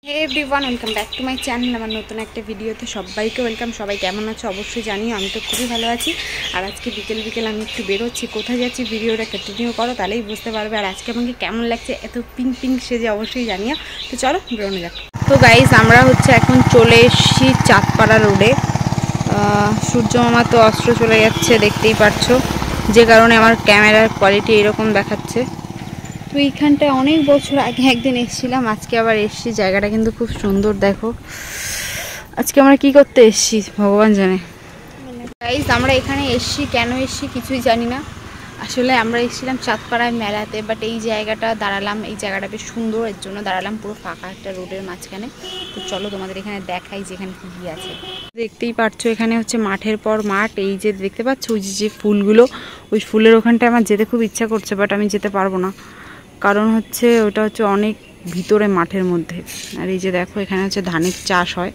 Hey everyone, welcome back to my channel. আমার নতুন একটা ভিডিওতে সবাইকে ওয়েলকাম। সবাই কেমন আছো অবশ্যই জানিও। আমি তো খুবই ভালো আছি। আর আজকে বিকেল বিকেল আমি একটু বেরোচ্ছি। কোথায় যাচ্ছি ভিডিওটা কন্টিনিউ করো, তাহলেই বুঝতে পারবে। আর আজকে আমাকে কেমন লাগছে এত পিঙ্ক পিঙ্ক সেজে অবশ্যই জানিও। তো চলো বেরোনো যাক। তো গাইজ, আমরা এখন চলে এসেছি চাঁদপাড়া রোডে। সূর্য মামা তো অস্ত্র চলে যাচ্ছে, দেখতেই পারছো, যে কারণে আমার ক্যামেরার কোয়ালিটি এরকম দেখাচ্ছে। তো এইখানটায় অনেক বছর আগে একদিন এসেছিলাম, আজকে আবার এসেছি। জায়গাটা কিন্তু খুব সুন্দর। দেখো আজকে আমরা কি করতে এসেছি ভগবান জানে। গাইস, আমরা এখানে এসেছি, কেন এসেছি কিছুই জানি না। আসলে আমরা এসেছিলাম চাঁদপাড়ায় মেলাতে, বাট এই জায়গাটা দাঁড়ালাম, এই জায়গাটা বেশ সুন্দর, এর জন্য দাঁড়ালাম পুরো ফাঁকা একটা রোডের মাঝখানে। তো চলো তোমাদের এখানে দেখাই যে এখানে কী আছে। দেখতেই পাচ্ছ এখানে হচ্ছে মাঠের পর মাঠ। এই যে দেখতে পাচ্ছ ওই যে ফুলগুলো, ওই ফুলের ওখানটায় আমার যেতে খুব ইচ্ছা করছে, বাট আমি যেতে পারবো না, কারণ হচ্ছে ওটা হচ্ছে অনেক ভিতরে মাঠের মধ্যে। আর এই যে দেখো এখানে হচ্ছে ধানের চাষ হয়।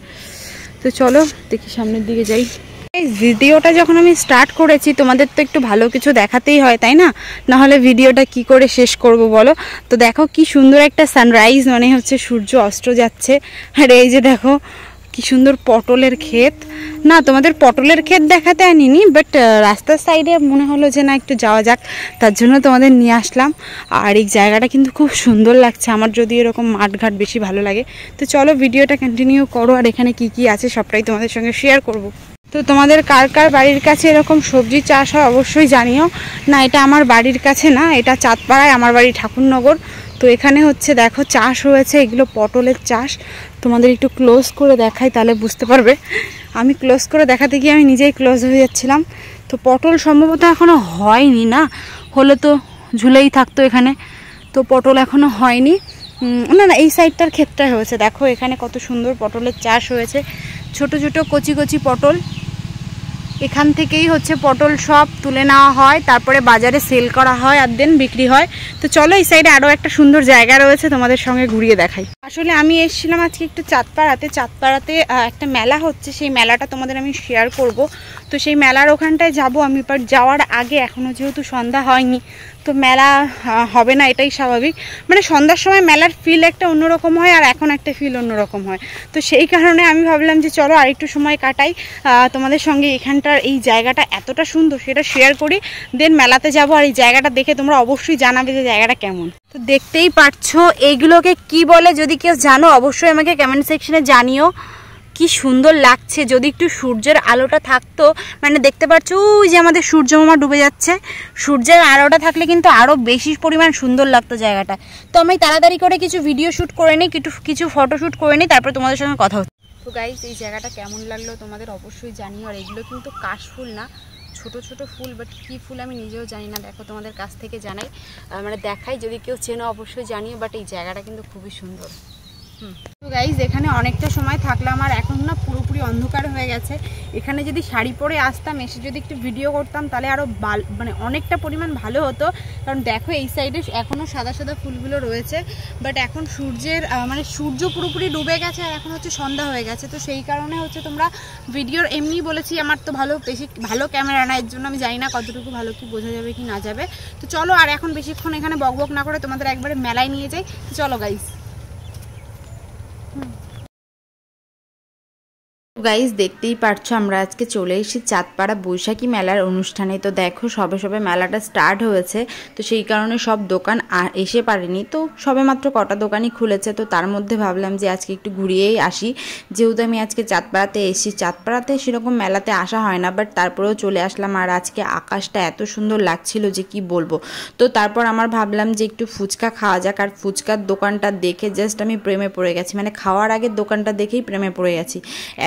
তো চলো দেখি সামনের দিকে যাই। এই ভিডিওটা যখন আমি স্টার্ট করেছি, তোমাদের তো একটু ভালো কিছু দেখাতেই হয়, তাই না? নাহলে ভিডিওটা কি করে শেষ করব বলো। তো দেখো কি সুন্দর একটা সানরাইজ, মানে হচ্ছে সূর্য অস্ত যাচ্ছে। আর এই যে দেখো কি সুন্দর পটলের ক্ষেত। না, তোমাদের পটলের ক্ষেত দেখাতে আনিনি, বাট রাস্তার সাইডে মনে হলো যে না একটু যাওয়া যাক, তার জন্য তোমাদের নিয়ে আসলাম। আর এই জায়গাটা কিন্তু খুব সুন্দর লাগছে আমার, যদি এরকম মাঠঘাট বেশি ভালো লাগে। তো চলো ভিডিওটা কন্টিনিউ করো, আর এখানে কি কি আছে সবটাই তোমাদের সঙ্গে শেয়ার করব। তো তোমাদের কার কার বাড়ির কাছে এরকম সবজি চাষ হয় অবশ্যই জানিও। না, এটা আমার বাড়ির কাছে না, এটা চাঁদপাড়ায়, আমার বাড়ি ঠাকুরনগর। তো এখানে হচ্ছে দেখো চাষ হয়েছে, এগুলো পটলের চাষ। তোমাদের একটু ক্লোজ করে দেখাই, তাহলে বুঝতে পারবে। আমি ক্লোজ করে দেখাতে গিয়ে আমি নিজেই ক্লোজ হয়ে যাচ্ছিলাম। তো পটল সম্ভবত এখনও হয়নি, না হলে তো ঝুলেই থাকতো এখানে। তো পটল এখনও হয়নি। না না, এই সাইডটার ক্ষেতটাই হয়েছে। দেখো এখানে কত সুন্দর পটলের চাষ হয়েছে, ছোট ছোট কচি কচি পটল। এখান থেকেই হচ্ছে পটল সব তুলে নেওয়া হয়, তারপরে বাজারে সেল করা হয়, আর দেন বিক্রি হয়। তো চলো এই সাইডে আরও একটা সুন্দর জায়গা রয়েছে, তোমাদের সঙ্গে ঘুরিয়ে দেখাই। আসলে আমি এসেছিলাম আজকে একটু চাঁদপাড়াতে একটা মেলা হচ্ছে, সেই মেলাটা তোমাদের আমি শেয়ার করব। তো সেই মেলার ওখানটায় যাব আমি, বাট যাওয়ার আগে এখনও যেহেতু সন্ধ্যা হয়নি, তো মেলা হবে না, এটাই স্বাভাবিক। মানে সন্ধ্যার সময় মেলার ফিল একটা অন্যরকম হয়, আর এখন একটা ফিল অন্যরকম হয়। তো সেই কারণে আমি ভাবলাম যে চলো আর একটু সময় কাটাই তোমাদের সঙ্গে। এখানটার এই জায়গাটা এতটা সুন্দর সেটা শেয়ার করি, দেন মেলাতে যাব। আর এই জায়গাটা দেখে তোমরা অবশ্যই জানাবে যে জায়গাটা কেমন। তো দেখতেই পাচ্ছো এইগুলোকে কি বলে, যদি কেউ জানো অবশ্যই আমাকে কমেন্ট সেকশনে জানিও। কি সুন্দর লাগছে, যদি একটু সূর্যের আলোটা থাকতো। মানে দেখতে পাচ্ছ ওই যে আমাদের সূর্য মামা ডুবে যাচ্ছে, সূর্যের আলোটা থাকলে কিন্তু আরও বেশি পরিমাণ সুন্দর লাগতো জায়গাটা। তো আমি তাড়াতাড়ি করে কিছু ভিডিও শ্যুট করে নিই, কিছু ফটো শ্যুট করে নিই, তারপর তোমাদের সঙ্গে কথা হচ্ছে। তো গাইস, এই জায়গাটা কেমন লাগলো তোমাদের অবশ্যই জানিও। আর এগুলো কিন্তু কাশফুল না, ছোট ছোট ফুল, বাট কী ফুল আমি নিজেও জানি না। দেখো তোমাদের কাছ থেকে জানাই, মানে দেখাই, যদি কেউ চেনো অবশ্যই জানিও। বাট এই জায়গাটা কিন্তু খুবই সুন্দর। তো গাইজ, এখানে অনেকটা সময় থাকলাম, আর এখন না পুরোপুরি অন্ধকার হয়ে গেছে। এখানে যদি শাড়ি পরে আসতাম, এসে যদি একটু ভিডিও করতাম, তাহলে আরও মানে অনেকটা পরিমাণ ভালো হতো। কারণ দেখো এই সাইডে এখনও সাদা সাদা ফুলগুলো রয়েছে, বাট এখন মানে সূর্য পুরোপুরি ডুবে গেছে, আর এখন হচ্ছে সন্ধ্যা হয়ে গেছে। তো সেই কারণে হচ্ছে তোমরা ভিডিওর এমনি বলেছি, আমার তো বেশি ভালো ক্যামেরা না, এর জন্য আমি জানি না কতটুকু ভালো কি বোঝা যাবে কি না যাবে। তো চলো আর এখন বেশিক্ষণ এখানে বকবক না করে তোমাদের একবারে মেলায় নিয়ে যাই। চলো গাইজ। গাইজ, দেখতেই পারছো আমরা আজকে চলে এসেছি চাঁদপাড়া বৈশাখী মেলার অনুষ্ঠানে। তো দেখো সবে সবে মেলাটা স্টার্ট হয়েছে, তো সেই কারণে সব দোকান এসে পারেনি। তো সবে মাত্র কটা দোকানই খুলেছে, তো তার মধ্যে ভাবলাম যে আজকে একটু ঘুরিয়েই আসি। যেহেতু আমি আজকে চাঁদপাড়াতে এসেছি, চাঁদপাড়াতে সেরকম মেলাতে আসা হয় না, বাট তারপরেও চলে আসলাম। আর আজকে আকাশটা এত সুন্দর লাগছিল যে কি বলবো। তো তারপর আমার ভাবলাম যে একটু ফুচকা খাওয়া যাক, আর ফুচকার দোকানটা দেখে জাস্ট আমি প্রেমে পড়ে গেছি। মানে খাওয়ার আগে দোকানটা দেখেই প্রেমে পড়ে গেছি,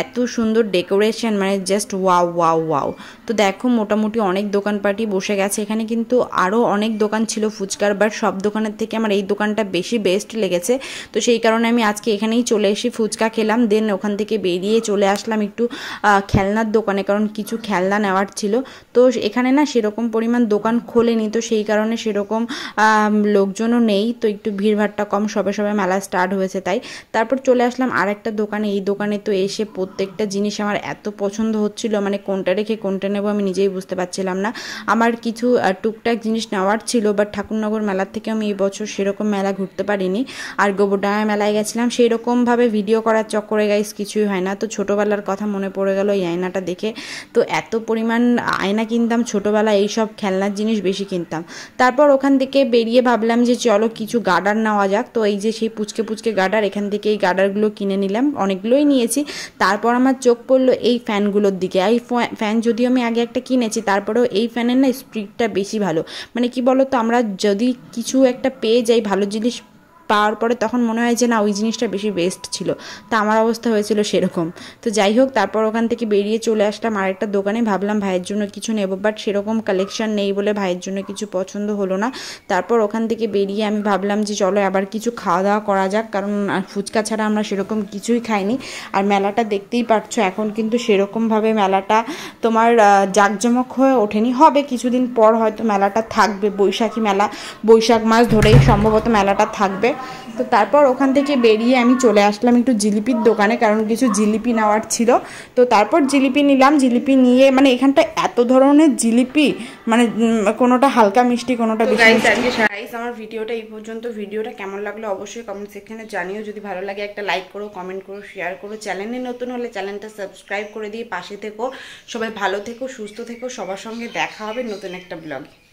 এত সুন্দর ডেকোরেশন, মানে জাস্ট ওয়াও ওয়াও ওয়াও। তো দেখো মোটামুটি অনেক দোকানপাটি বসে গেছে এখানে, কিন্তু আরও অনেক দোকান ছিল ফুচকার, বাট সব দোকানের থেকে আমার এই দোকানটা বেশি বেস্ট লেগেছে। তো সেই কারণে আমি আজকে এখানেই চলে এসে ফুচকা খেলাম, দেন ওখান থেকে বেরিয়ে চলে আসলাম একটু খেলনার দোকানে, কারণ কিছু খেলনা নেওয়ার ছিল। তো এখানে না সেরকম পরিমাণ দোকান খোলেনি, তো সেই কারণে সেরকম লোকজনও নেই, তো একটু ভিড়ভাড়টা কম, সবে সবে মেলা স্টার্ট হয়েছে তাই। তারপর চলে আসলাম আর একটা দোকানে। এই দোকানে তো এসে প্রত্যেকটা প্রত্যেকটা জিনিস আমার এত পছন্দ হচ্ছিল, মানে কোনটা রেখে কোনটা নেবো আমি নিজেই বুঝতে পারছিলাম না। আমার কিছু টুকটাক জিনিস নেওয়ার ছিল, বাট ঠাকুরনগর মেলার থেকে আমি এই বছর সেরকম মেলা ঘুরতে পারিনি। আর গোবরডাঙ্গা মেলায় গেছিলাম, সেই রকমভাবে ভিডিও করার চক্করে গাইস কিছুই হয় না। তো ছোটোবেলার কথা মনে পড়ে গেল এই আয়নাটা দেখে। তো এত পরিমাণ আয়না কিনতাম ছোটোবেলায়, এইসব খেলনার জিনিস বেশি কিনতাম। তারপর ওখান থেকে বেরিয়ে ভাবলাম যে চলো কিছু গার্ডার নেওয়া যাক। তো এই যে সেই পুচকে পুচকে গার্ডার, এখান থেকে এই গার্ডারগুলো কিনে নিলাম, অনেকগুলোই নিয়েছি। তারপর আমার চোখ পড়লো এই ফ্যানগুলোর দিকে। এই ফ্যান যদিও আমি আগে একটা কিনেছি, তারপরেও এই ফ্যানের না স্পিডটা বেশি ভালো। মানে কি বলো তো, আমরা যদি কিছু একটা পেয়ে যাই ভালো জিনিস পাওয়ার পরে, তখন মনে হয় যে না ওই জিনিসটা বেশি বেস্ট ছিল। তা আমার অবস্থা হয়েছিল সেরকম। তো যাই হোক, তারপর ওখান থেকে বেরিয়ে চলে আসলাম আরেকটা দোকানে, ভাবলাম ভাইয়ের জন্য কিছু নেব, বাট সেরকম কালেকশন নেই বলে ভাইয়ের জন্য কিছু পছন্দ হলো না। তারপর ওখান থেকে বেরিয়ে আমি ভাবলাম যে চলো আবার কিছু খাওয়া দাওয়া করা যাক, কারণ ফুচকা ছাড়া আমরা সেরকম কিছুই খাইনি। আর মেলাটা দেখতেই পারছো, এখন কিন্তু সেরকমভাবে মেলাটা তোমার জাঁকজমক হয়ে ওঠেনি, হবে কিছুদিন পর হয়তো মেলাটা থাকবে। বৈশাখী মেলা, বৈশাখ মাস ধরেই সম্ভবত মেলাটা থাকবে। তো তারপর ওখান থেকে বেরিয়ে আমি চলে আসলাম একটু জিলিপির দোকানে, কারণ কিছু জিলিপি নেওয়ার ছিল। তো তারপর জিলিপি নিলাম, জিলিপি নিয়ে মানে এখানটা এত ধরনের জিলিপি, মানে কোনোটা হালকা মিষ্টি, কোনোটা বেশি মিষ্টি। গাইস আমার ভিডিওটা এই পর্যন্ত। ভিডিওটা কেমন লাগলো অবশ্যই কমেন্ট সেকশনে জানিও। যদি ভালো লাগে একটা লাইক করো, কমেন্ট করো, শেয়ার করো। চ্যানেলে নতুন হলে চ্যানেলটা সাবস্ক্রাইব করে দিয়ে পাশে থেকো। সবাই ভালো থেকো, সুস্থ থেকো। সবার সঙ্গে দেখা হবে নতুন একটা ব্লগে।